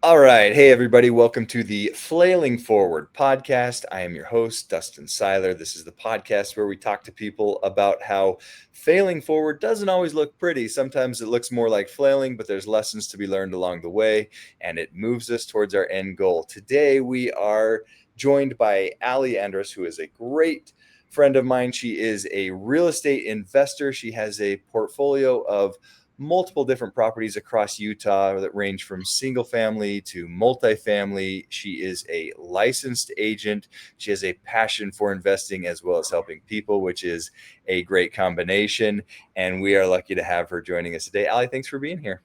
All right. Hey, everybody. Welcome to the Flailing Forward podcast. I am your host, Dustin Seiler. This is the podcast where we talk to people about how failing forward doesn't always look pretty. Sometimes it looks more like flailing, but there's lessons to be learned along the way, and it moves us towards our end goal. Today, we are joined by Ali Andrus, who is a great friend of mine. She is a real estate investor. She has a portfolio of multiple different properties across Utah that range from single family to multifamily. She is a licensed agent. She has a passion for investing as well as helping people, which is a great combination. And we are lucky to have her joining us today. Ali, thanks for being here.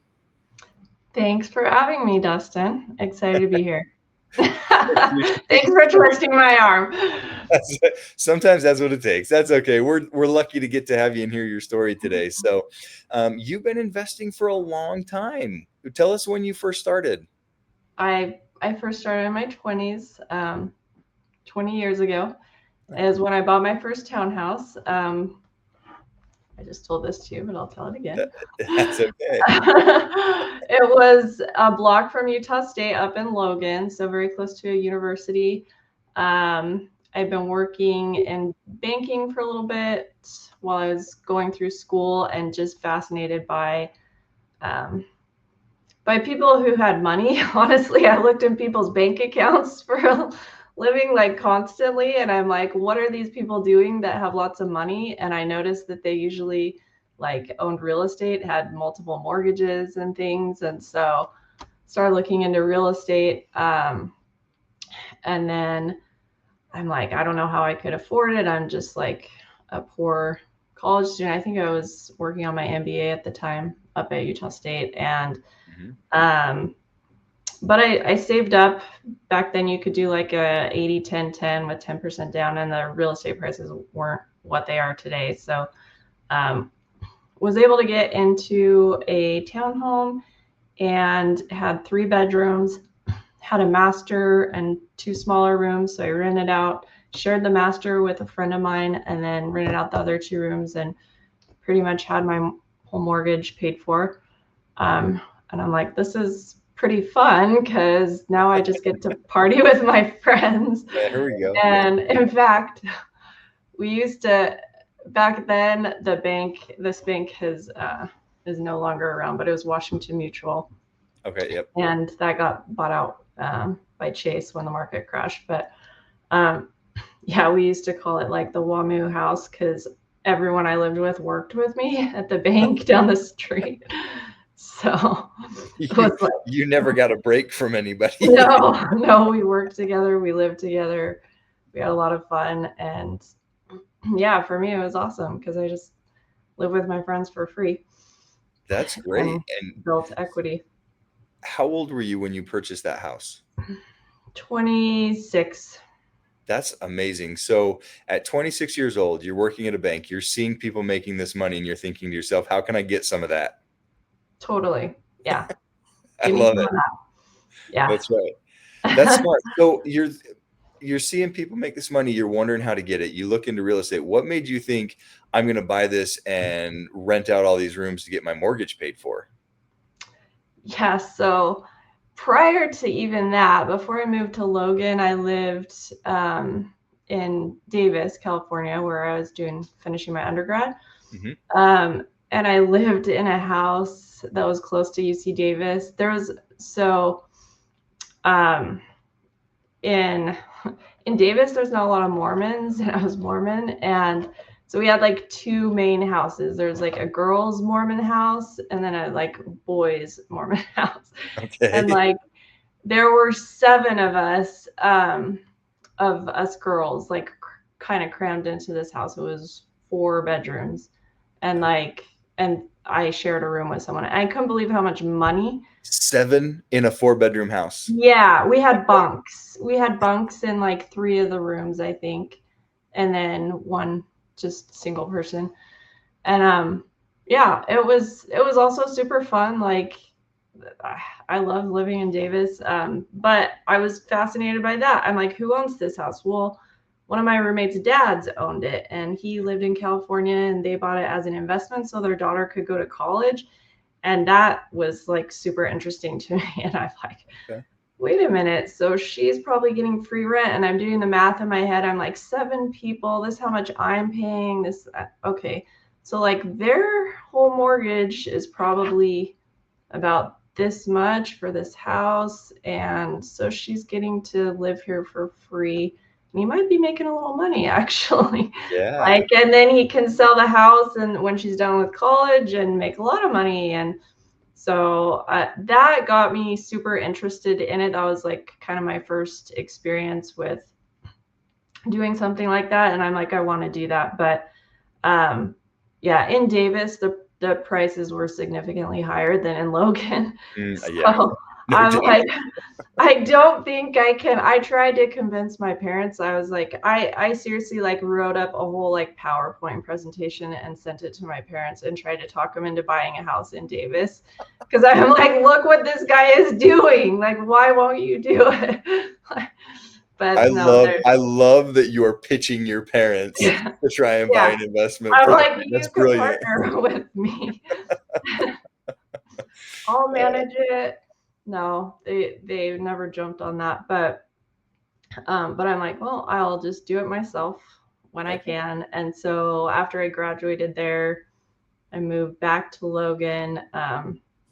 Thanks for having me, Dustin. Excited to be here. Thanks for twisting my arm. Sometimes that's what it takes. That's okay. We're lucky to get to have you and hear your story today. So, you've been investing for a long time. Tell us when you first started. I first started in my 20s, 20 years ago, is when I bought my first townhouse. I just told this to you, but I'll tell it again. That's okay. It was a block from Utah State up in Logan, so very close to a university. I've been working in banking for a little bit while I was going through school, and just fascinated by people who had money. Honestly, I looked in people's bank accounts for a living, like, constantly, and I'm like, what are these people doing that have lots of money? And I noticed that they usually like owned real estate, had multiple mortgages and things, and so started looking into real estate. And then I'm like, I don't know how I could afford it. I'm just like a poor college student. I think I was working on my MBA at the time up at Utah State, and but I saved up. Back then you could do like a 80-10-10 with 10% down, and the real estate prices weren't what they are today. So was able to get into a townhome and had 3 bedrooms, had a master and 2 smaller rooms. So I rented out, shared the master with a friend of mine, and then rented out the other 2 rooms, and pretty much had my whole mortgage paid for. And I'm like, this is pretty fun because now I just get to party with my friends. There we go. And in fact, we used to, back then, this bank is no longer around, but it was Washington Mutual. Okay, yep. And that got bought out by Chase when the market crashed. But yeah, we used to call it like the WAMU house because everyone I lived with worked with me at the bank down the street. So you never got a break from anybody. No, we worked together, we lived together, we had a lot of fun, and yeah, for me it was awesome because I just live with my friends for free. That's great. And built equity. how old were you when you purchased that house? 26. That's amazing. So at 26 years old, you're working at a bank, you're seeing people making this money, and you're thinking to yourself, how can I get some of that? Totally. Yeah. I love it. Yeah. That's right. That's smart. So you're seeing people make this money, you're wondering how to get it. You look into real estate. What made you think I'm going to buy this and rent out all these rooms to get my mortgage paid for? Yeah, so prior to even that, before I moved to Logan, I lived in Davis, California, where I was finishing my undergrad. Mm-hmm. And I lived in a house that was close to UC Davis. In Davis, there's not a lot of Mormons, and I was Mormon, and so we had like 2 main houses. There's like a girls' Mormon house and then a like boys' Mormon house. Okay. And like there were 7 of us girls, like kind of crammed into this house. It was 4 bedrooms, and I shared a room with someone. I couldn't believe how much money. 7 in a 4-bedroom house. Yeah, we had bunks. We had bunks in like 3 of the rooms, I think, and then 1 just single person. And yeah, it was also super fun. Like, I love living in Davis, but I was fascinated by that. I'm like, who owns this house? Well, one of my roommates' dads owned it, and he lived in California, and they bought it as an investment so their daughter could go to college. And that was like super interesting to me. And I'm like, Okay. wait a minute. So she's probably getting free rent, and I'm doing the math in my head. I'm like, 7 people. This is how much I'm paying. This, okay. So like their whole mortgage is probably about this much for this house, and so she's getting to live here for free. And he might be making a little money actually. Yeah. Like, and then he can sell the house and when she's done with college and make a lot of money. And so that got me super interested in it. That was like kind of my first experience with doing something like that. And I'm like, I want to do that. But yeah, in Davis, the prices were significantly higher than in Logan. Yeah. So No I'm doubt. like, I don't think I can. I tried to convince my parents. I was like, I seriously like wrote up a whole like PowerPoint presentation and sent it to my parents and tried to talk them into buying a house in Davis. Because I'm like, look what this guy is doing. Like, why won't you do it? But no, I love that you are pitching your parents yeah, to try and buy yeah. an investment I'm property. like, That's you can brilliant. partner with me. I'll manage it. No, they never jumped on that. But I'm like, well, I'll just do it myself when I Okay. can. And so after I graduated there, I moved back to Logan.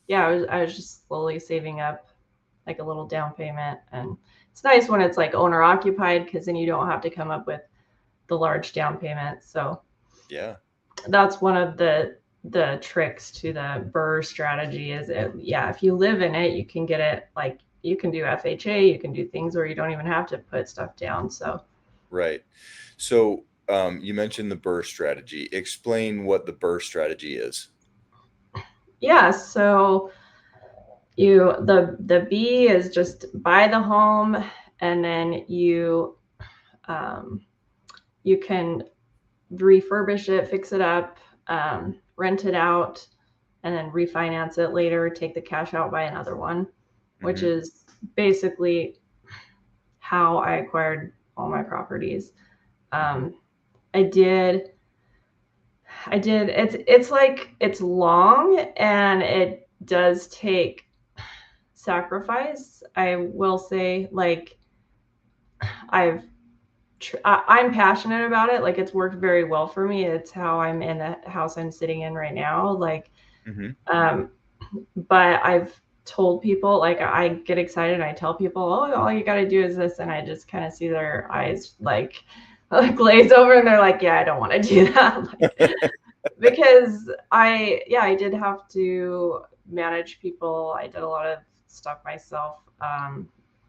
Yeah, I was just slowly saving up like a little down payment, and it's nice when it's like owner occupied because then you don't have to come up with the large down payment. So Yeah. that's one of the tricks to the BRRRR strategy is it, yeah, if you live in it, you can get it like you can do FHA, you can do things where you don't even have to put stuff down. So Right. So you mentioned the BRRRR strategy. Explain what the BRRRR strategy is. yeah, so the B is just buy the home, and then um, you can refurbish it, fix it up, rent it out, and then refinance it later, take the cash out, buy another one, which Mm-hmm. is basically how I acquired all my properties. Mm-hmm. Um, I did, it's like, it's long and it does take sacrifice. I will say, like, I've, I'm passionate about it. Like, it's worked very well for me. It's how I'm in the house I'm sitting in right now. Like, Mm-hmm. um, but I've told people, like, I get excited and I tell people, oh, all you got to do is this. And I just kind of see their eyes like glaze over and they're like, yeah, I don't want to do that. Like, because I did have to manage people. I did a lot of stuff myself.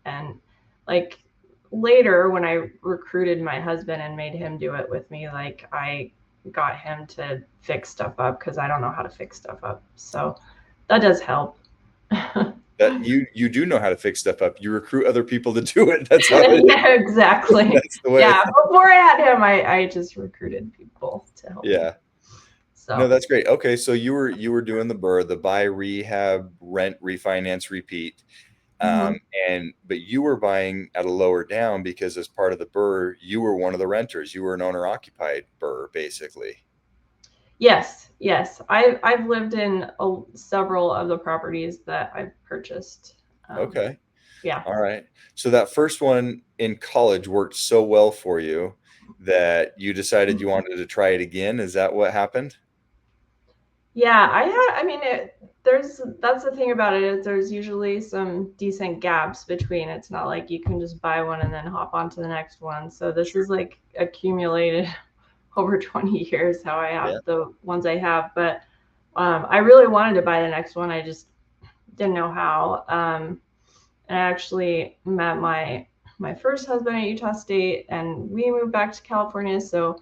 And like later when I recruited my husband and made him do it with me, like I got him to fix stuff up because I don't know how to fix stuff up. So that does help. That you do know how to fix stuff up. You recruit other people to do it. That's how it is. Yeah, exactly. That's the way. Yeah, before I had him, I just recruited people to help me. Yeah. No, So that's great. Okay, so you were doing the BRRRR, the buy, rehab, rent, refinance, repeat. mhm. And but you were buying at a lower down because as part of the BRRRR, you were one of the renters. You were an owner occupied BRRRR, basically. Yes. I've lived in several of the properties that I've purchased. Okay. Yeah. All right. So that first one in college worked so well for you that you decided you wanted to try it again. Is that what happened? Yeah, I mean, that's the thing about it is there's usually some decent gaps between. It's not like you can just buy one and then hop on to the next one. So this Sure. is like accumulated over 20 years how I Yeah. have the ones I have. But I really wanted to buy the next one. I just didn't know how. And I actually met my first husband at Utah State, and we moved back to California. So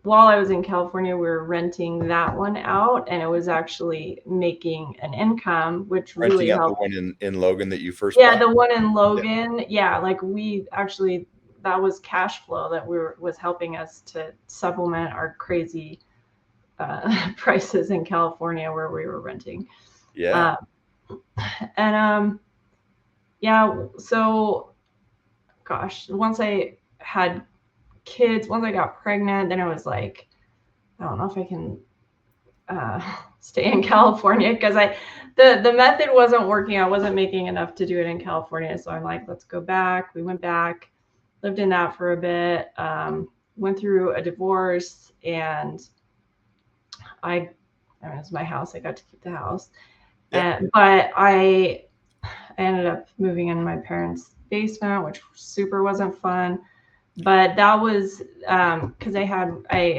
while I was in California, we were renting that one out, and it was actually making an income, which really Renting out the helped. one in Logan that you first Yeah, bought? the one in Yeah. Logan. Yeah, like we actually, that was cash flow that was helping us to supplement our crazy prices in California where we were renting. Yeah. Uh, and yeah, so gosh, once I had kids, once I got pregnant, then it was like, I don't know if I can stay in California because the method wasn't working. I wasn't making enough to do it in California. So I'm like, let's go back. We went back, lived in that for a bit, went through a divorce, and I mean, it was my house. I got to keep the house. Yeah. But I ended up moving in my parents' basement, which super wasn't fun. But that was because I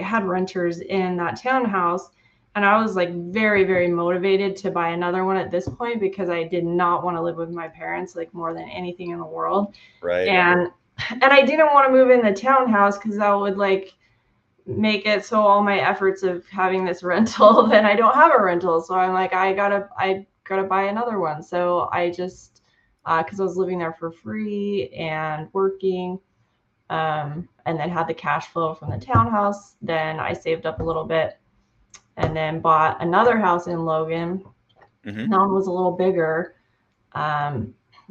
had renters in that townhouse, and I was like very, very motivated to buy another one at this point because I did not want to live with my parents like more than anything in the world. Right. And I didn't want to move in the townhouse because that would like make it so all my efforts of having this rental, then I don't have a rental. So I'm like, I gotta buy another one. So I just because I was living there for free and working, and then had the cash flow from the townhouse. Then I saved up a little bit and then bought another house in Logan. Mm-hmm. That one was a little bigger. I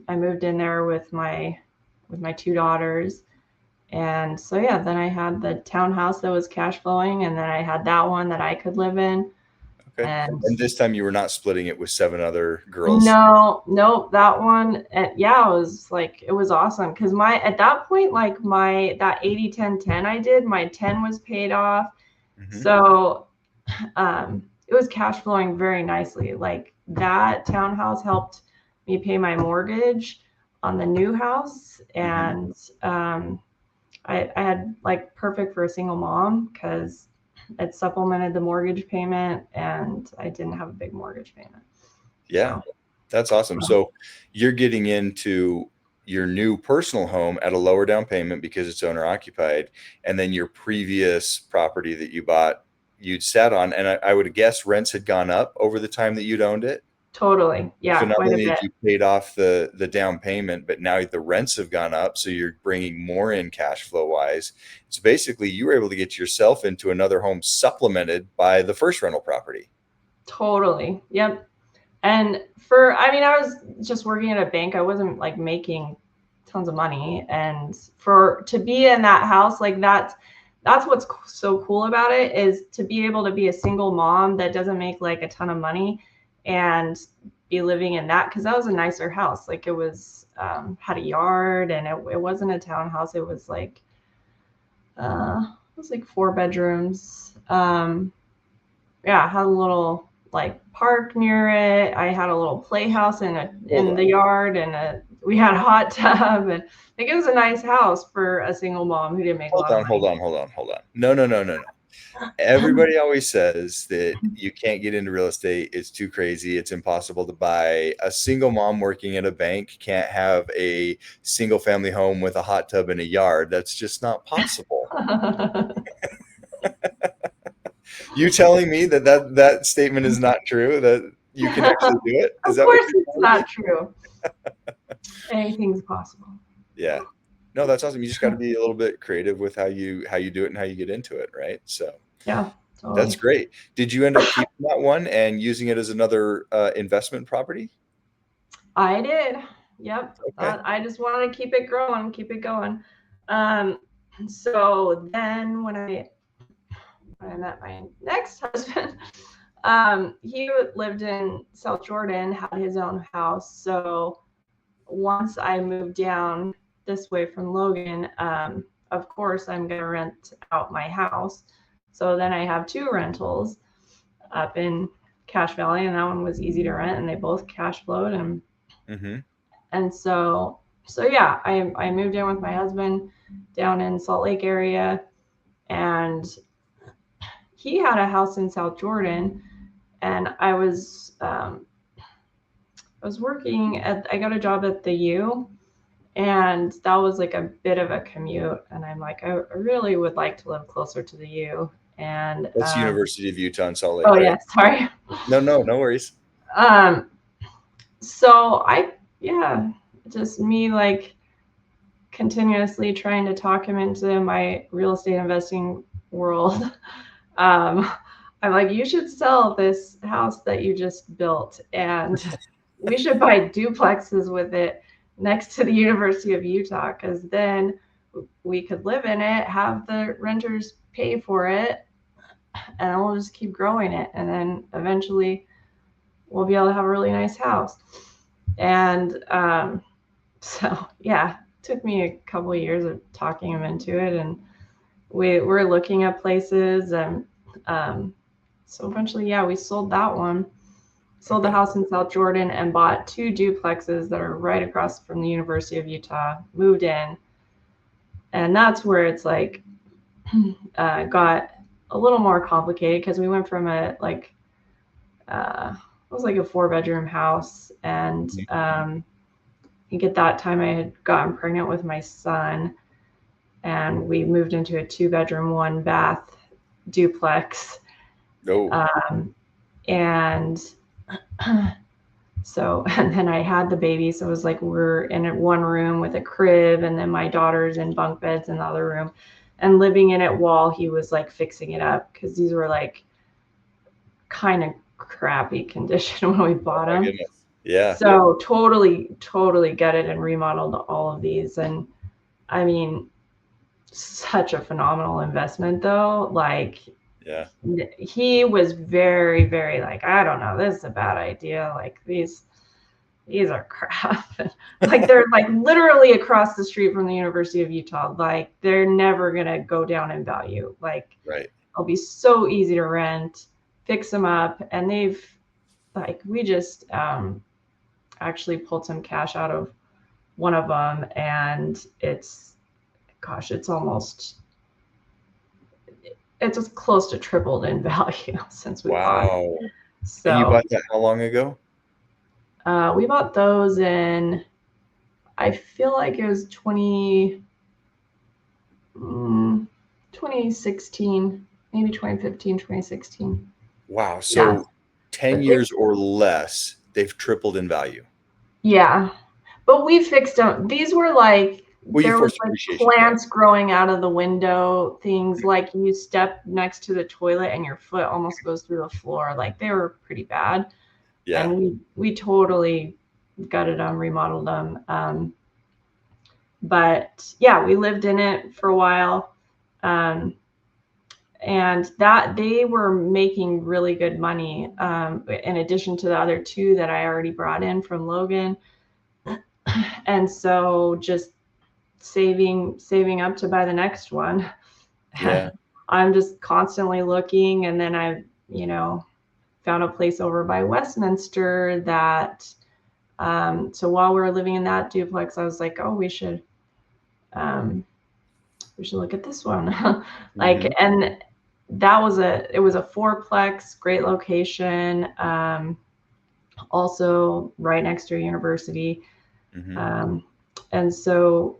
moved in there with my two daughters. And so, yeah, then I had the townhouse that was cash flowing, and then I had that one that I could live in. Okay. And this time you were not splitting it with 7 other girls. No, that one, yeah, it was like, it was awesome. Cause at that point, like that 80-10-10 I did, my 10 was paid off. Mm-hmm. So, it was cash flowing very nicely. Like that townhouse helped me pay my mortgage on the new house. And, I had like perfect for a single mom because it supplemented the mortgage payment and I didn't have a big mortgage payment. Yeah, that's awesome. So you're getting into your new personal home at a lower down payment because it's owner occupied, and then your previous property that you bought, you'd sat on, and I would guess rents had gone up over the time that you'd owned it. Totally. Yeah. So not quite only a bit. had you paid off the down payment, but now the rents have gone up. So you're bringing more in cash flow wise. So basically you were able to get yourself into another home supplemented by the first rental property. Totally. Yep. And I was just working at a bank. I wasn't like making tons of money. And to be in that house, like that's what's so cool about it, is to be able to be a single mom that doesn't make like a ton of money and be living in that, because that was a nicer house. Like it was had a yard, and it wasn't a townhouse. It was like 4 bedrooms. Yeah, had a little like park near it. I had a little playhouse in the yard, and we had a hot tub, and like it was a nice house for a single mom who didn't make a lot of money. Hold on. No. Everybody always says that you can't get into real estate. It's too crazy. It's impossible to buy. A single mom working at a bank can't have a single family home with a hot tub and a yard. That's just not possible. You telling me that statement is not true, that you can actually do it? Of course it's not true. Anything's possible. Yeah. No, that's awesome. You just got to be a little bit creative with how you do it and how you get into it, right? So yeah, totally. That's great. Did you end up keeping that one and using it as another investment property? I did. Yep. Okay. I just wanted to keep it growing, keep it going. So then when I met my next husband, he lived in South Jordan, had his own house. So once I moved down this way from Logan, of course I'm going to rent out my house. So then I have 2 rentals up in Cache Valley, and that one was easy to rent, and they both cash flowed. And so yeah, I moved in with my husband down in Salt Lake area, and he had a house in South Jordan, and I was working I got a job at the U, and that was like a bit of a commute, and I'm like, I really would like to live closer to the U. And that's University of Utah in Salt Lake. Oh, right? yeah, sorry. No worries. So just me like continuously trying to talk him into my real estate investing world. I'm like, you should sell this house that you just built, and we should buy duplexes with it next to the University of Utah, because then we could live in it, have the renters pay for it, and then we'll just keep growing it. And then eventually we'll be able to have a really nice house. And so, yeah, it took me a couple of years of talking him into it. And we're looking at places. And so eventually, yeah, we sold that one. Sold the house in South Jordan and bought 2 duplexes that are right across from the University of Utah, moved in. And that's where it's like got a little more complicated because we went from it was like a 4-bedroom house. And I think at that time I had gotten pregnant with my son, and we moved into a 2-bedroom, 1-bath duplex. And so, and then I had the baby. So it was like we're in one room with a crib, and then my daughter's in bunk beds in the other room, and living in it while he was like fixing it up, because these were like kind of crappy condition when we bought them. Yeah. So totally gutted and remodeled all of these. And I mean, such a phenomenal investment though. Like, yeah, he was very, very like, I don't know, this is a bad idea. Like these are crap. Like they're like literally across the street from the University of Utah. Like they're never gonna go down in value. Like it'll be so easy to rent, fix them up. And they've like, we just actually pulled some cash out of one of them, and it's just close to tripled in value since we bought it. So, and you bought that how long ago? We bought those in, I feel like it was 2016, maybe 2015, 2016. Wow. So 10 years or less, they've tripled in value. Yeah. But we fixed them. These were like, there was like plants growing out of the window, things like you step next to the toilet and your foot almost goes through the floor. Like they were pretty bad. Yeah. And we totally gutted them, remodeled them. But yeah, we lived in it for a while. And that they were making really good money. In addition to the other 2 that I already brought in from Logan. And so just saving up to buy the next one. Yeah. I'm just constantly looking. And then I, found a place over by Westminster that, so while we were living in that duplex, I was like, oh, we should look at this one. Like, and it was a 4-plex, great location. Also right next to a university. And so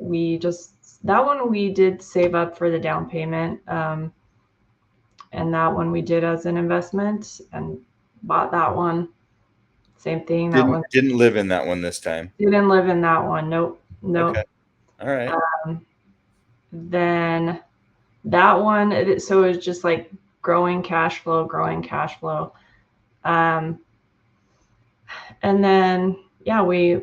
that one we did save up for the down payment. And that one we did as an investment and bought that one. Same thing. Didn't live in that one this time. Didn't live in that one. Nope. Okay. All right. Then that one, so it was just like growing cash flow. And then, yeah, I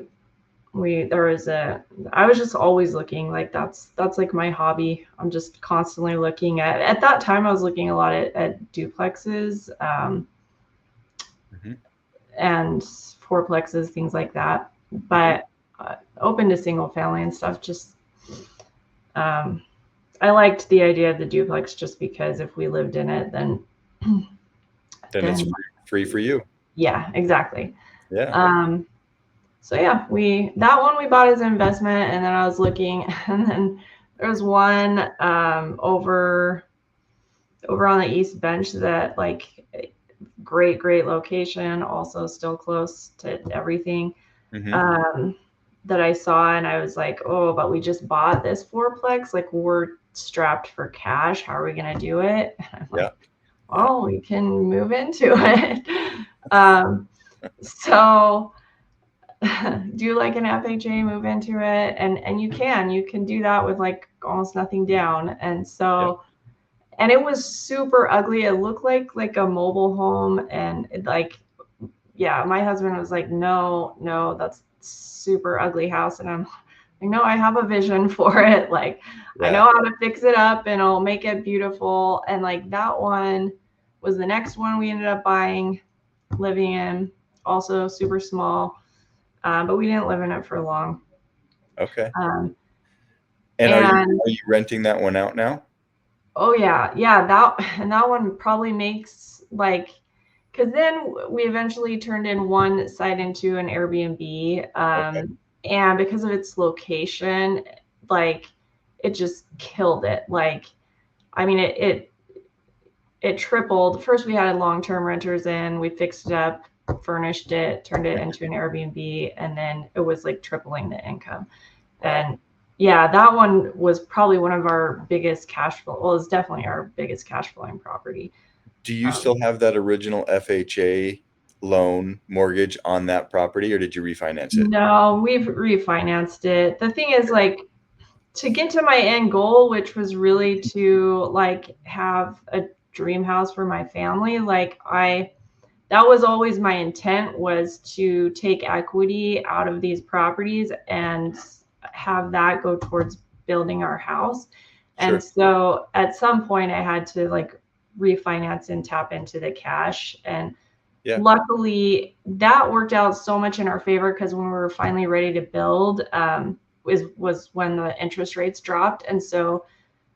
was just always looking. Like that's like my hobby. I'm just constantly looking at that time I was looking a lot at duplexes, and 4-plexes, things like that. But open to single family and stuff. Just, I liked the idea of the duplex just because if we lived in it, then it's free for you. Yeah, exactly. Yeah. So yeah, that one we bought as an investment, and then I was looking, and then there was one over on the East Bench that like great location, also still close to everything. That I saw, and I was like, oh, but we just bought this 4-plex, like we're strapped for cash. How are we gonna do it? And I'm like, well, we can move into it. So do like an FHA, move into it, and you can do that with like almost nothing down. And so and it was super ugly. It looked like a mobile home, and my husband was like, no, that's super ugly house. And I'm like, no, I have a vision for it. Like I know how to fix it up and I'll make it beautiful. And like that one, was the next one we ended up buying, living in, also super small, but we didn't live in it for long. Okay. Um, And are and you renting that one out now? oh yeah, that one probably makes like, because then we eventually turned in one site into an Airbnb, Okay. and because of its location, like it just killed it. Like, I mean, it tripled. First, we had long-term renters in, we fixed it up, furnished it, turned it into an Airbnb, and then it was like tripling the income. Wow. And yeah, that one was probably one of our biggest cash flow. Well, it's definitely our biggest cash flowing property. Do you still have that original FHA loan mortgage on that property, or did you refinance it? No, we've refinanced it. The thing is, like, to get to my end goal, which was really to like have a dream house for my family, like that was always my intent, was to take equity out of these properties and have that go towards building our house. And Sure. so at some point I had to like refinance and tap into the cash. And Yeah. luckily that worked out so much in our favor, because when we were finally ready to build, was when the interest rates dropped. And so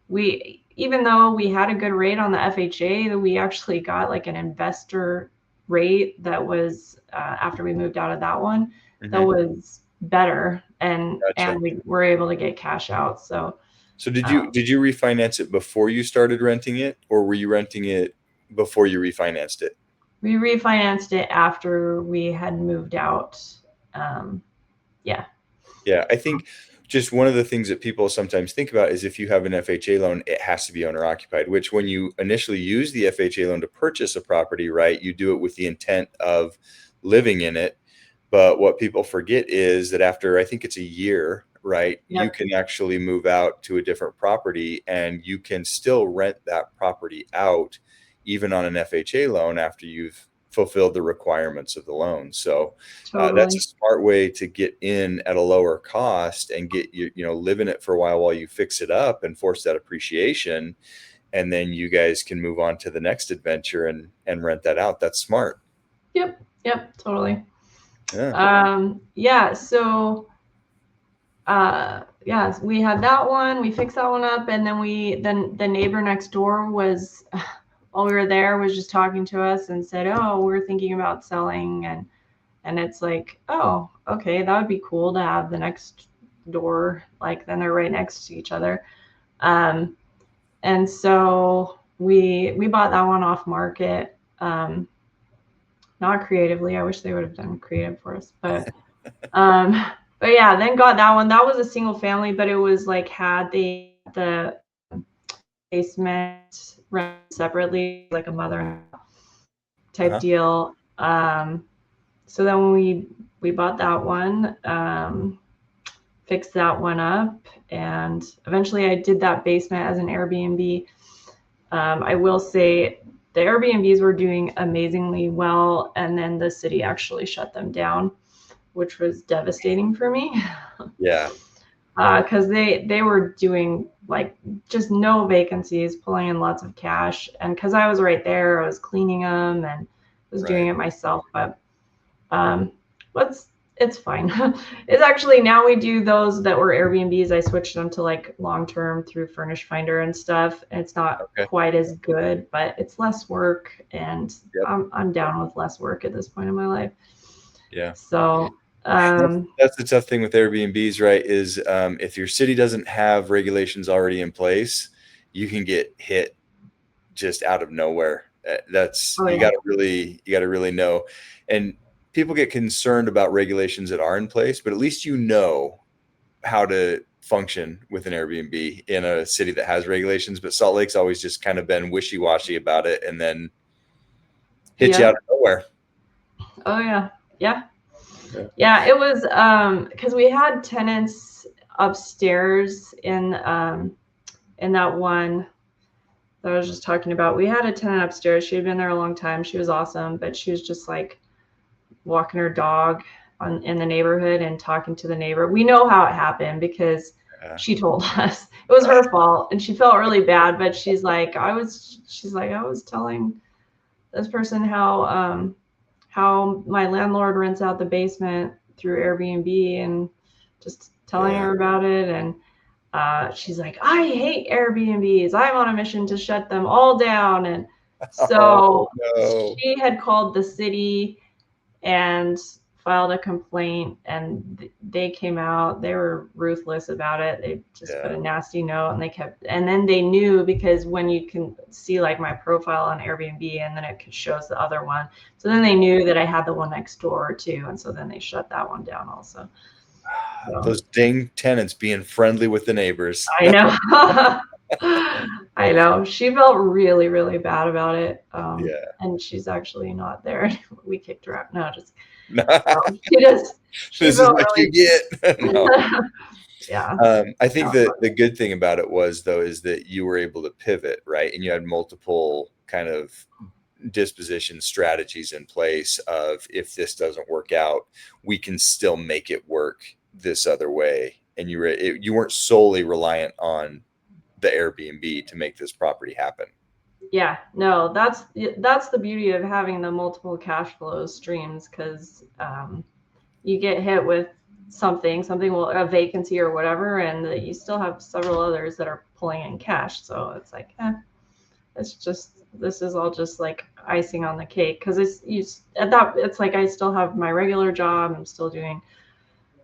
we, even though we had a good rate on the FHA, we actually got like an investor rate that was, after we moved out of that one, that Hmm. was better, and Gotcha. we were able to get cash out. So So did you refinance it before you started renting it, or were you renting it before you refinanced it? we refinanced it after we had moved out. Um, yeah. Yeah, I think just one of the things that people sometimes think about is if you have an FHA loan, it has to be owner occupied, which when you initially use the FHA loan to purchase a property, right, you do it with the intent of living in it. But what people forget is that after, I think it's a year, right, you Yep. can actually move out to a different property and you can still rent that property out even on an FHA loan after you've fulfilled the requirements of the loan. So that's a Totally. smart way to get in at a lower cost and get live in it for a while you fix it up and force that appreciation. And then you guys can move on to the next adventure and rent that out. That's smart. Yep. Yep. Totally. Yeah. Yeah. So yeah, we had that one, we fixed that one up, and then the neighbor next door was, while we were there, was just talking to us and said, oh, we're thinking about selling. And it's like, oh, okay, that would be cool to have the next door, like then they're right next to each other. um and so we bought that one off market. Not creatively, I wish they would have done creative for us, um, but yeah, then got that one. That was a single family, but it was like had the basement rent separately, like a mother type Uh-huh. deal. So then we bought that one, fixed that one up, and eventually I did that basement as an Airbnb. I will say the Airbnbs were doing amazingly well, and then the city actually shut them down, which was devastating for me. Yeah. Because they were doing like just no vacancies, pulling in lots of cash, and because I was right there, I was cleaning them and was doing Right. it myself. But um, it's fine. It's actually, now we do those that were Airbnbs. I switched them to like long term through Furnish Finder and stuff. And it's not Okay. quite as good, but it's less work, and Yep. I'm down with less work at this point in my life. Yeah. So That's that's the tough thing with Airbnbs, right? Is if your city doesn't have regulations already in place, you can get hit just out of nowhere. That's oh you yeah, got to really know. And people get concerned about regulations that are in place, but at least you know how to function with an Airbnb in a city that has regulations. But Salt Lake's always just kind of been wishy-washy about it and then hit you out yep. of nowhere. Oh yeah, yeah. Yeah. Yeah, it was because we had tenants upstairs in that one that I was just talking about. We had a tenant upstairs. She had been there a long time. She was awesome, but she was just like walking her dog in the neighborhood and talking to the neighbor. We know how it happened because Yeah. she told us it was her fault, and she felt really bad. But she's like, I was telling this person how my landlord rents out the basement through Airbnb, and just telling Yeah. her about it. And she's like, I hate Airbnbs. I'm on a mission to shut them all down. And Oh so no. she had called the city and filed a complaint, and they came out. They were ruthless about it. They just put Yeah. a nasty note, and and then they knew, because when you can see like my profile on Airbnb and then it shows the other one, so then they knew that I had the one next door too, and so then they shut that one down also. So, Those dang tenants being friendly with the neighbors. I know. I know. She felt really, really bad about it. Yeah. And she's actually not there anymore. We kicked her out. No, just she This is felt what you get. No. really yeah. I think No. that the good thing about it was, though, is that you were able to pivot, right? And you had multiple kind of disposition strategies in place of, if this doesn't work out, we can still make it work this other way. And you weren't solely reliant on the Airbnb to make this property happen. Yeah, no, that's the beauty of having the multiple cash flow streams, because you get hit with something will, a vacancy or whatever, and you still have several others that are pulling in cash. So it's like, this is all just like icing on the cake, because it's like I still have my regular job. I'm still doing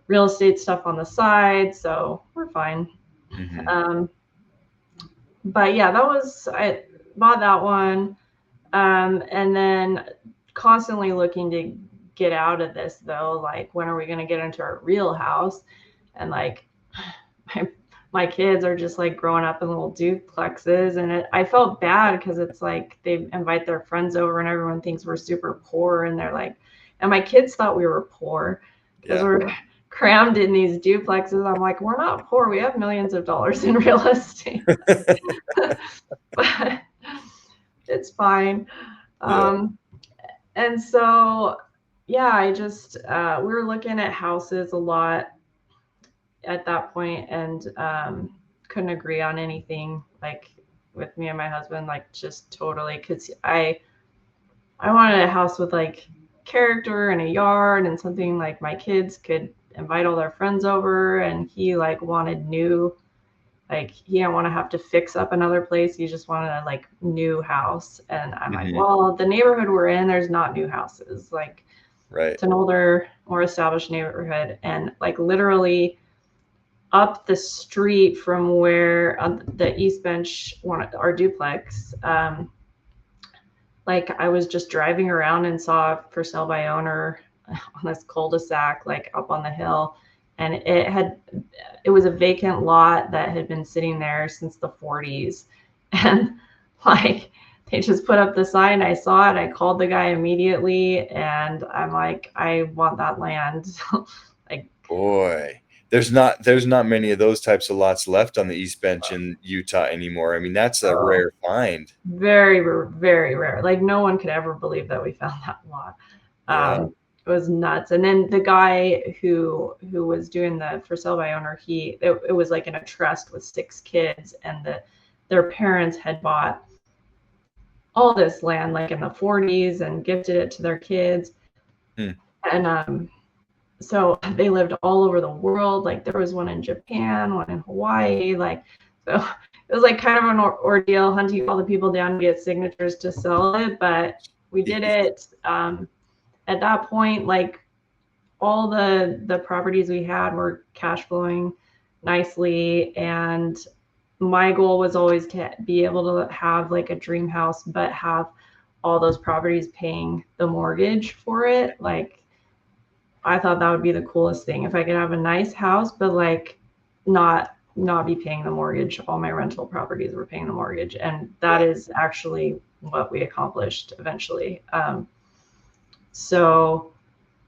real estate stuff on the side, so we're fine. Mm-hmm. But yeah, I bought that one, and then constantly looking to get out of this, though. Like, when are we going to get into our real house? And like, my kids are just like growing up in little duplexes, and I felt bad, because it's like they invite their friends over and everyone thinks we're super poor, and they're like, and my kids thought we were poor because Yeah. we're crammed in these duplexes. I'm like, we're not poor. We have millions of dollars in real estate. But it's fine. Yeah. And so, yeah, I just we were looking at houses a lot at that point, and couldn't agree on anything, like, with me and my husband, like, just totally, because I wanted a house with like character and a yard and something like my kids could invite all their friends over, and he like wanted new, like, he didn't want to have to fix up another place. He just wanted a like new house. And I'm like, Mm-hmm. well, the neighborhood we're in, there's not new houses. Like, Right. it's an older, more established neighborhood, and like literally up the street from where the East Bench one, our duplex, like, I was just driving around and saw for sale by owner on this cul-de-sac, like up on the hill. And it was a vacant lot that had been sitting there since the 40s. And like, they just put up the sign. I saw it. I called the guy immediately, and I'm like, I want that land. Like, Boy, there's not many of those types of lots left on the East Bench in Utah anymore. I mean, that's a rare find. very, very rare. Like, no one could ever believe that we found that lot. Yeah. It was nuts. And then the guy who was doing the for sale by owner, it was like in a trust with 6 kids, and their parents had bought all this land like in the 40s and gifted it to their kids. Hmm. And so they lived all over the world. Like, there was one in Japan, one in Hawaii. Like, so it was like kind of an ordeal hunting all the people down to get signatures to sell it, but we did it. At that point, like, all the properties we had were cash flowing nicely, and my goal was always to be able to have like a dream house, but have all those properties paying the mortgage for it. Like, I thought that would be the coolest thing, if I could have a nice house, but like not be paying the mortgage. All my rental properties were paying the mortgage, and that is actually what we accomplished eventually. So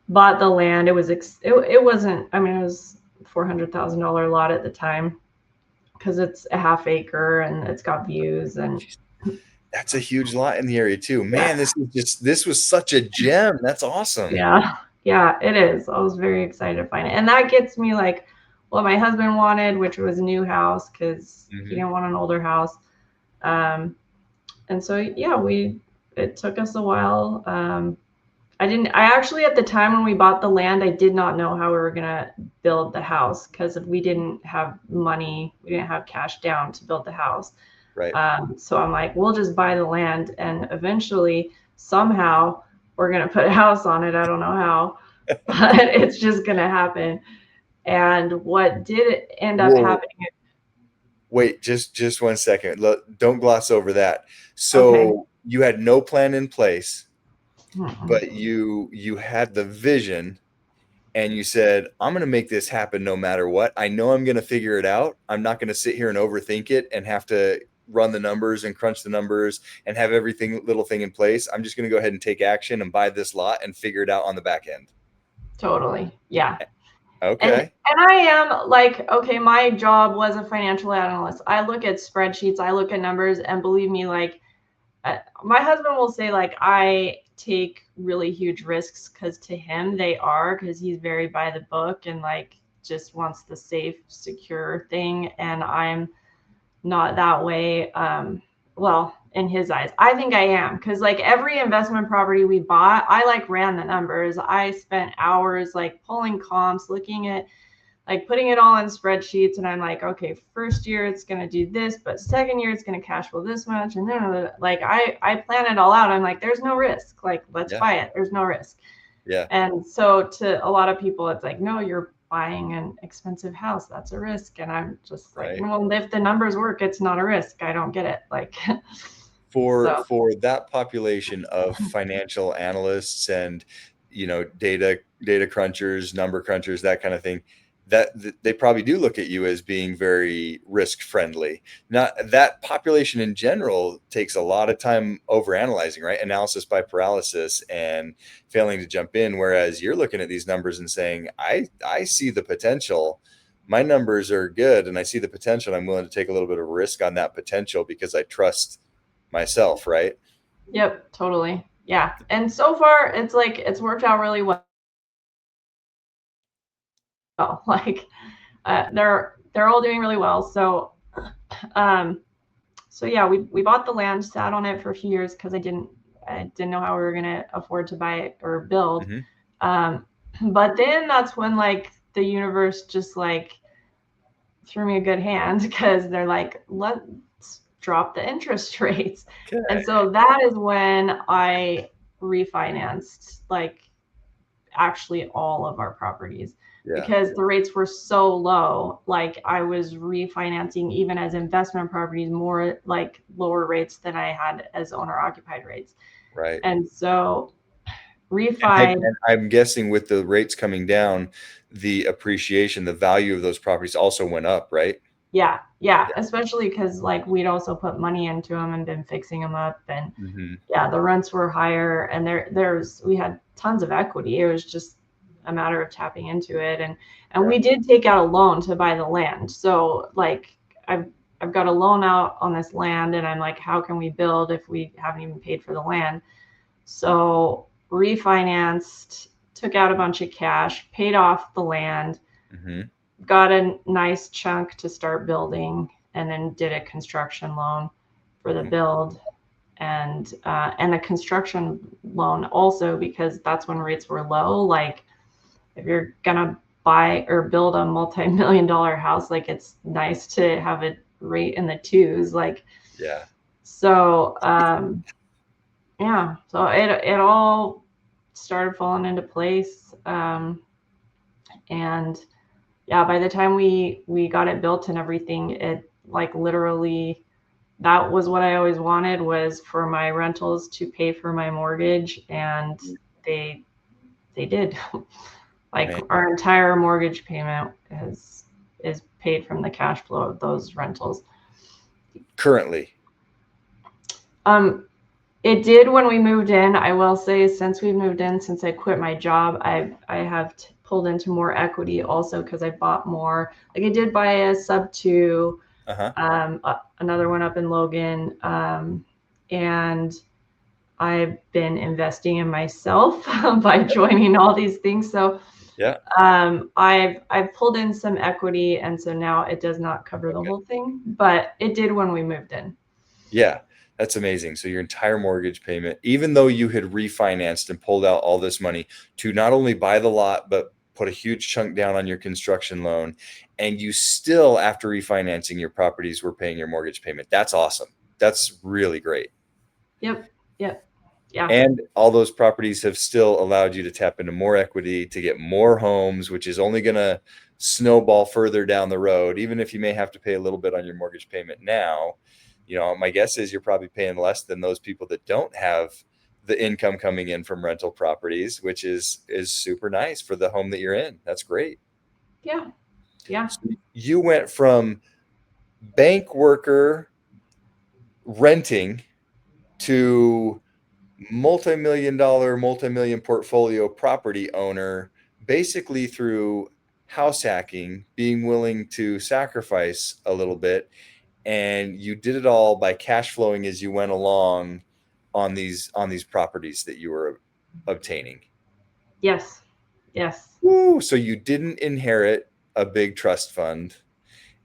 bought the land. It wasn't, I mean, it was $400,000 lot at the time, because it's a half acre and it's got views. And That's a huge lot in the area too. Man, this was such a gem. That's awesome. yeah, it is. I was very excited to find it. And that gets me like what my husband wanted, which was a new house, because he didn't want an older house. And so, yeah, we it took us a while. I actually, at the time when we bought the land, I did not know how we were going to build the house because we didn't have money. We didn't have cash down to build the house. Right. So I'm like, we'll just buy the land. And eventually, somehow, we're going to put a house on it. I don't know how, but it's just going to happen. And what did end up Whoa. happening? Wait, just 1 second. Don't gloss over that. Okay. So you had no plan in place, Mm-mm. but you had the vision and you said, I'm going to make this happen no matter what. I know I'm going to figure it out. I'm not going to sit here and overthink it and have to run the numbers and crunch the numbers and have everything little thing in place. I'm just going to go ahead and take action and buy this lot and figure it out on the back end. Totally. Yeah. And Okay. I am like, okay, my job was a financial analyst. I look at spreadsheets, I look at numbers, and believe me, like my husband will say, like, I take really huge risks because to him they are, because he's very by the book and like just wants the safe, secure thing. And I'm not that way. Well, in his eyes, I think I am, because like every investment property we bought, I like ran the numbers. I spent hours like pulling comps, looking at like putting it all in spreadsheets, and I'm like, okay, first year it's going to do this, but second year it's going to cash flow this much, and then like I plan it all out. I'm like, there's no risk, like let's Yeah. buy it, there's no risk. Yeah. And so to a lot of people it's like, no, you're buying an expensive house, that's a risk. And I'm just like, Right. well, if the numbers work, it's not a risk. I don't get it, like For so that population of financial analysts and data crunchers, number crunchers, that kind of thing, that they probably do look at you as being very risk friendly. Not that population in general takes a lot of time over analyzing, right? Analysis by paralysis and failing to jump in, whereas you're looking at these numbers and saying, I see the potential. My numbers are good and I see the potential. I'm willing to take a little bit of risk on that potential because I trust myself, right? yep, totally. Yeah. And so far it's like it's worked out really well. Like they're all doing really well. Um so yeah, we bought the land, sat on it for a few years because I didn't know how we were gonna afford to buy it or build. Mm-hmm. But then that's when like the universe just like threw me a good hand because they're like, let's drop the interest rates. And Okay. so that is when I refinanced like actually all of our properties Yeah. because the rates were so low. Like I was refinancing even as investment properties more like lower rates than I had as owner occupied rates. Right. And so And refi, I'm guessing with the rates coming down, the appreciation, the value of those properties also went up, right? yeah, especially because like we'd also put money into them and been fixing them up. And Mm-hmm. yeah, the rents were higher, and we had tons of equity. It was just a matter of tapping into it. And Yeah. we did take out a loan to buy the land. So like I've got a loan out on this land, and I'm like, how can we build if we haven't even paid for the land? So refinanced, took out a bunch of cash, paid off the land, Mm-hmm. got a nice chunk to start building, and then did a construction loan for the build. And the construction loan also, because that's when rates were low. Like if you're gonna buy or build a multi-million-dollar house, like it's nice to have a rate in the twos. Like Yeah. so, yeah. So it all started falling into place, and yeah, by the time we got it built and everything, it like literally that was what I always wanted, was for my rentals to pay for my mortgage, and they they did. Like Man. our entire mortgage payment is paid from the cash flow of those rentals. Currently. Um, it did when we moved in. I will say, since we moved in, since I quit my job, I have pulled into more equity also because I bought more. Like I did buy a sub two, Uh-huh. another one up in Logan, and I've been investing in myself by joining all these things. So Yeah. I've pulled in some equity, and so now it does not cover the Okay. whole thing, but it did when we moved in. Yeah. That's amazing. So your entire mortgage payment, even though you had refinanced and pulled out all this money to not only buy the lot, but put a huge chunk down on your construction loan, and you still, after refinancing your properties, were paying your mortgage payment. That's awesome. That's really great. Yep. Yep. Yeah. And all those properties have still allowed you to tap into more equity to get more homes, which is only going to snowball further down the road. Even if you may have to pay a little bit on your mortgage payment now, my guess is you're probably paying less than those people that don't have the income coming in from rental properties, which is super nice for the home that you're in. That's great. Yeah. Yeah. So you went from bank worker renting to multi-million portfolio property owner, basically through house hacking, being willing to sacrifice a little bit. And you did it all by cash flowing as you went along on these properties that you were obtaining. Yes. Yes. Woo! So you didn't inherit a big trust fund,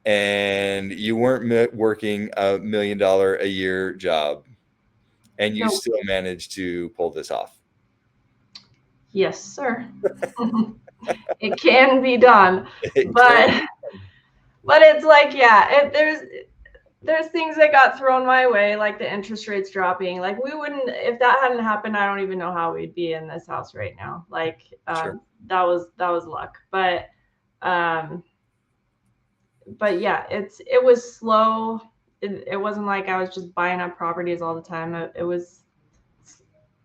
and you weren't working a $1 million a year job, and you No. still managed to pull this off. Yes, sir. It can be done, It but can. it's like, yeah, there's things that got thrown my way, like the interest rates dropping. Like we wouldn't, if that hadn't happened, I don't even know how we'd be in this house right now. Like Sure. that was luck. But yeah, it was slow. It wasn't like I was just buying up properties all the time. It was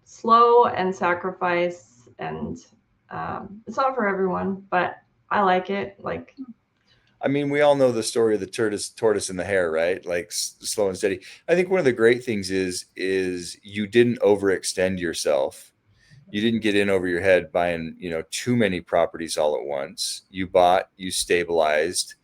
slow and sacrifice, and it's not for everyone, but I like it. Like, I mean, we all know the story of the tortoise and the hare, right? Like slow and steady. I think one of the great things is you didn't overextend yourself. You didn't get in over your head buying, too many properties all at once. You bought, you stabilized,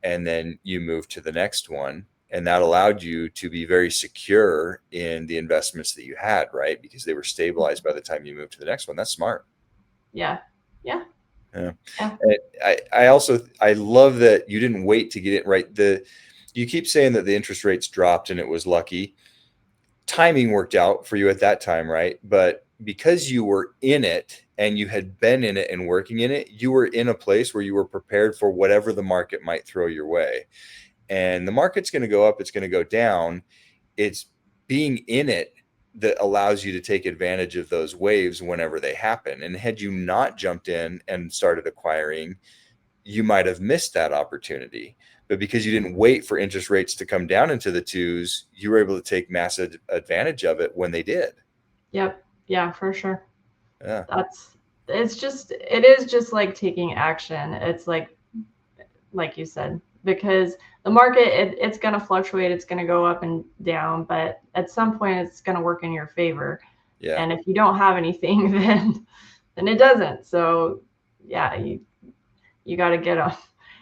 and then you moved to the next one. And that allowed you to be very secure in the investments that you had, right? Because they were stabilized by the time you moved to the next one. That's smart. yeah. Yeah. Yeah. Yeah. I love that you didn't wait to get it right. You keep saying that the interest rates dropped and it was lucky. Timing worked out for you at that time, right? But because you were in it and you had been in it and working in it, you were in a place where you were prepared for whatever the market might throw your way. And the market's going to go up, it's going to go down. It's being in it that allows you to take advantage of those waves whenever they happen. And had you not jumped in and started acquiring, you might have missed that opportunity. But because you didn't wait for interest rates to come down into the twos, you were able to take massive advantage of it when they did. Yep. Yeah, for sure. Yeah. It is just like taking action. It's like you said, because the market, it's going to fluctuate. It's going to go up and down, but at some point it's going to work in your favor. Yeah. And if you don't have anything, then it doesn't. So yeah, you got to get them.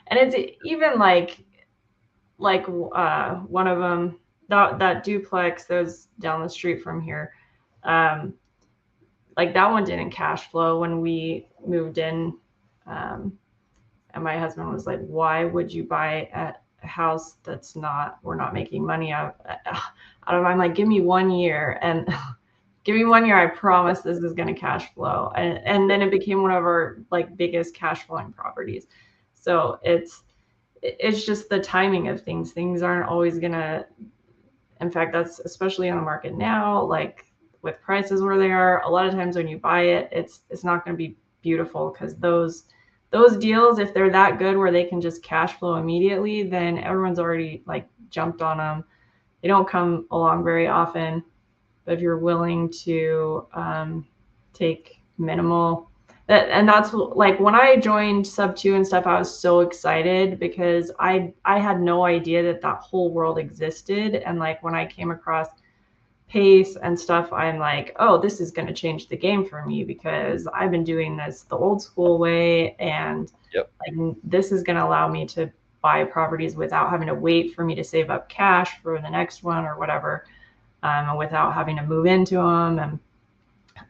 And it's even like one of them, that duplex that was down the street from here. Like that one didn't cash flow when we moved in. And my husband was like, why would you buy a house we're not making money out of? I'm like, give me 1 year and give me 1 year. I promise this is going to cash flow. And then it became one of our like biggest cash flowing properties. So it's just the timing of things. Things aren't always going to, in fact, that's especially on the market now, like with prices where they are, a lot of times when you buy it, it's not going to be beautiful, because those deals, if they're that good where they can just cash flow immediately, then everyone's already like jumped on them. They don't come along very often. But if you're willing to take minimal, and that's like when I joined Sub 2 and stuff, I was so excited because I had no idea that whole world existed. And like when I came across pace and stuff, I'm like, oh, this is going to change the game for me, because I've been doing this the old school way, and Yep. like, this is going to allow me to buy properties without having to wait for me to save up cash for the next one or whatever, without having to move into them.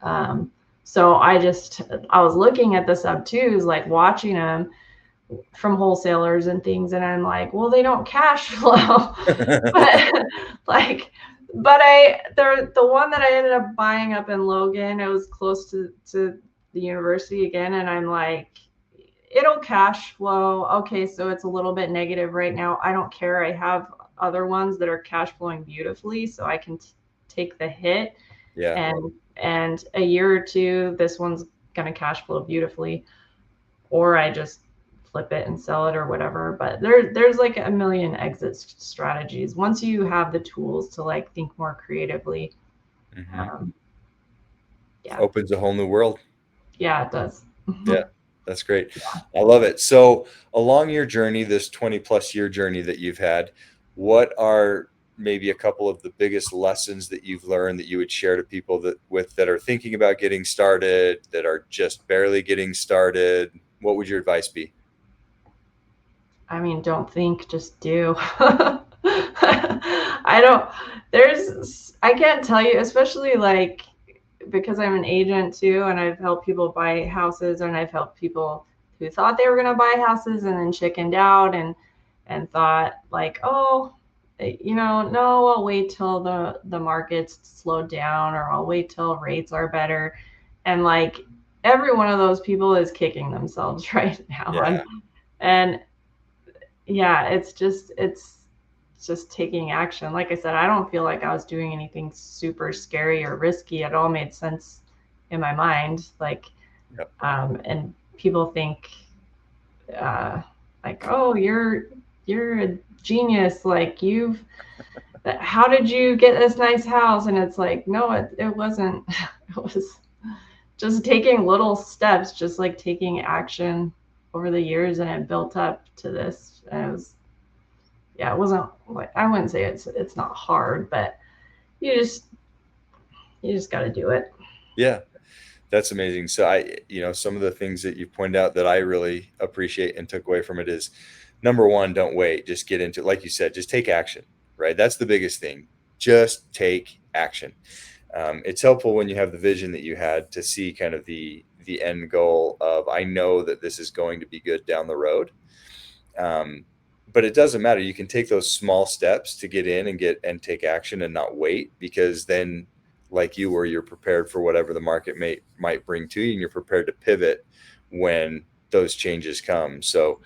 And so I was looking at the Sub 2s, like watching them from wholesalers and things, and I'm like, well, they don't cash flow. But like but the one that I ended up buying up in Logan, it was close to the university again, and I'm like, it'll cash flow. Okay, so it's a little bit negative right now. I don't care. I have other ones that are cash flowing beautifully, so I can take the hit. Yeah. And a year or two, this one's gonna cash flow beautifully, or I just flip it and sell it or whatever. But there's like a million exit strategies once you have the tools to like think more creatively. Mm-hmm. Um, yeah, Opens a whole new world. yeah, it does. Yeah, that's great. I love it. So, along your journey, this 20 plus year journey that you've had, what are maybe a couple of the biggest lessons that you've learned that you would share to people that are thinking about getting started, that are just barely getting started? What would your advice be? I mean, don't think, just do. I don't, I can't tell you, especially like because I'm an agent too, and I've helped people buy houses, and I've helped people who thought they were going to buy houses and then chickened out and thought like, oh, no, I'll wait till the market's slowed down, or I'll wait till rates are better. And like every one of those people is kicking themselves right now. Yeah. And yeah, it's just taking action. Like I said, I don't feel like I was doing anything super scary or risky. It all made sense in my mind. Like, Yep. and people think, uh, like, oh, you're a genius. Like how did you get this nice house? And it's like, no, it wasn't. It was just taking little steps, just like taking action over the years, and it built up to this. And it was, yeah, it wasn't like, I wouldn't say it's not hard, but you just you just got to do it. Yeah. That's amazing. So some of the things that you pointed out that I really appreciate and took away from it is number one, don't wait, just get into it. Like you said, just take action, right? That's the biggest thing. Just take action. It's helpful when you have the vision that you had to see kind of the end goal of, I know that this is going to be good down the road. But it doesn't matter. You can take those small steps to get in and take action and not wait, because then, like you were, you're prepared for whatever the market might bring to you, and you're prepared to pivot when those changes come. So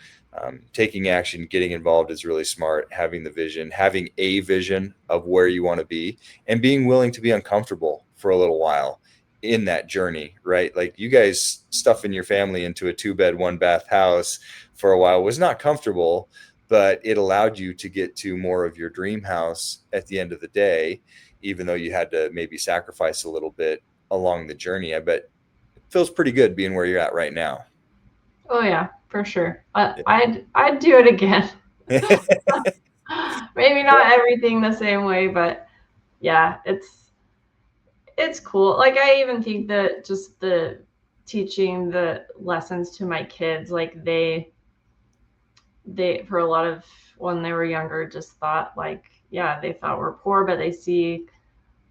taking action, getting involved is really smart. Having the vision, having a vision of where you want to be, and being willing to be uncomfortable for a little while in that journey, right? Like you guys stuffing your family into a 2-bed, 1-bath house for a while was not comfortable, but it allowed you to get to more of your dream house at the end of the day, even though you had to maybe sacrifice a little bit along the journey. I bet it feels pretty good being where you're at right now. Oh yeah, for sure. Yeah. I'd do it again. Maybe not everything the same way, but yeah, it's cool. Like I even think that just the teaching the lessons to my kids, like they for a lot of when they were younger just thought like, yeah, they thought we're poor, but they see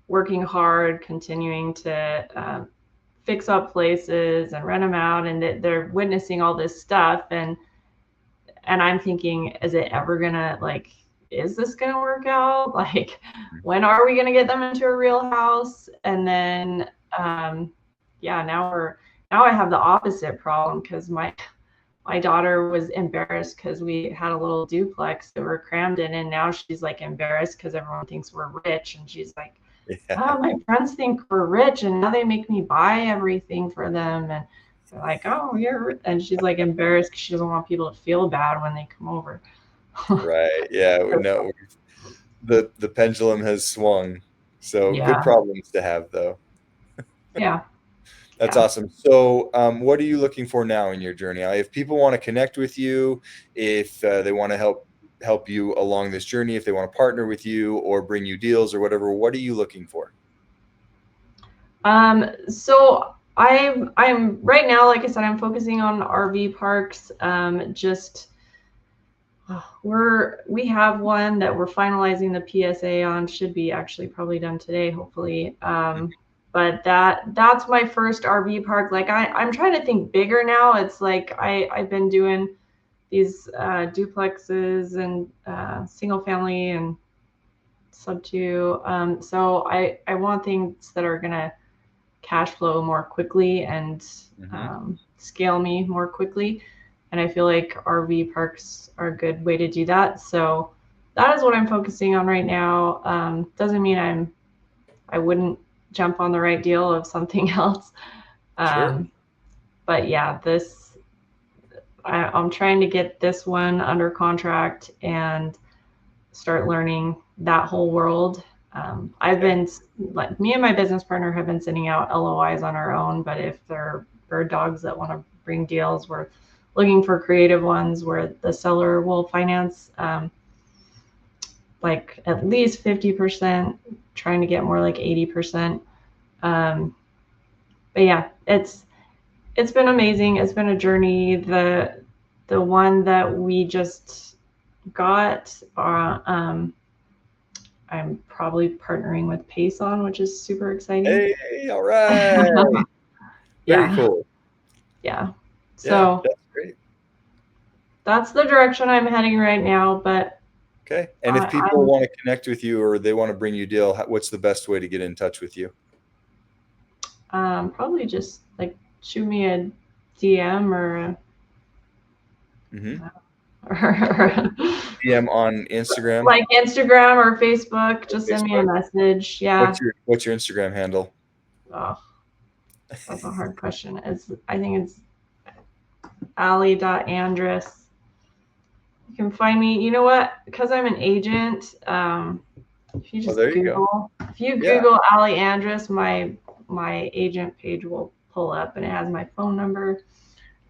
working hard, continuing to fix up places and rent them out, and they're witnessing all this stuff, and I'm thinking, is it ever gonna like, is this gonna work out? Like, when are we gonna get them into a real house? And then, yeah, now I have the opposite problem because my daughter was embarrassed because we had a little duplex that we're crammed in, and now she's like embarrassed because everyone thinks we're rich, and she's like, Yeah. oh, my friends think we're rich, and now they make me buy everything for them, and they're like, oh, you're, and she's like embarrassed because she doesn't want people to feel bad when they come over. Right. Yeah. No, the pendulum has swung. So good Yeah, problems to have, though. yeah, That's yeah. awesome. So, what are you looking for now in your journey? If people want to connect with you, if they want to help you along this journey, if they want to partner with you or bring you deals or whatever, what are you looking for? So I'm right now, like I said, I'm focusing on RV parks. Just we have one that we're finalizing the PSA on, should be actually probably done today, hopefully. But that's my first RV park. Like I'm trying to think bigger now. It's like I've been doing these duplexes and single family, and sub 2. So I want things that are gonna cash flow more quickly and scale me more quickly. And I feel like RV parks are a good way to do that. So that is what I'm focusing on right now. Doesn't mean I wouldn't jump on the right deal of something else. Sure. But yeah, I'm trying to get this one under contract and start learning that whole world. I've been like, me and my business partner have been sending out LOIs on our own, but if there are bird dogs that want to bring deals, we're looking for creative ones where the seller will finance like at least 50%, trying to get more like 80%. But yeah, it's been amazing. It's been a journey. The one that we just got, I'm probably partnering with Pace on, which is super exciting. Hey, all right. Very Yeah. cool. Yeah. Yeah, So that's great. that's the direction I'm heading right now. But Okay. And if people want to connect with you or they want to bring you a deal, what's the best way to get in touch with you? Probably just like shoot me a DM or DM on Instagram. like Instagram or Facebook. Just send me a message. Yeah. What's your Instagram handle? Oh, that's a hard question. I think it's Ali.Andrus. You can find me. You know what? Because I'm an agent, if you just Google Ali Andrus, my agent page will pull up and it has my phone number,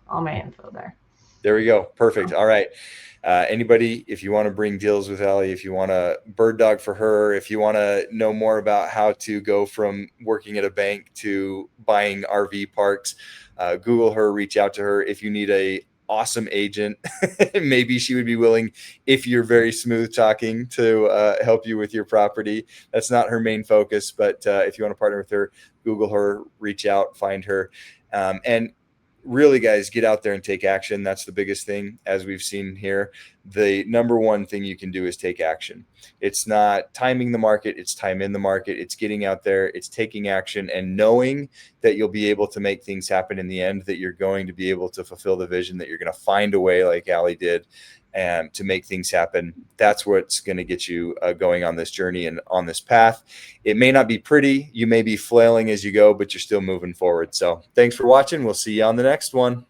all my info there. There we go. Perfect. All right. Anybody, if you want to bring deals with Ali, if you want a bird dog for her, if you want to know more about how to go from working at a bank to buying RV parks, Google her, reach out to her. If you need a awesome agent, maybe she would be willing, if you're very smooth talking, to help you with your property. That's not her main focus, but if you want to partner with her, Google her, reach out, find her. And really, guys, get out there and take action. That's the biggest thing, as we've seen here. The number one thing you can do is take action. It's not timing the market, it's time in the market. It's getting out there, it's taking action, and knowing that you'll be able to make things happen in the end, that you're going to be able to fulfill the vision, that you're going to find a way, like Ali did, and to make things happen. That's what's going to get you going on this journey and on this path. It may not be pretty. You may be flailing as you go, but you're still moving forward. So thanks for watching. We'll see you on the next one.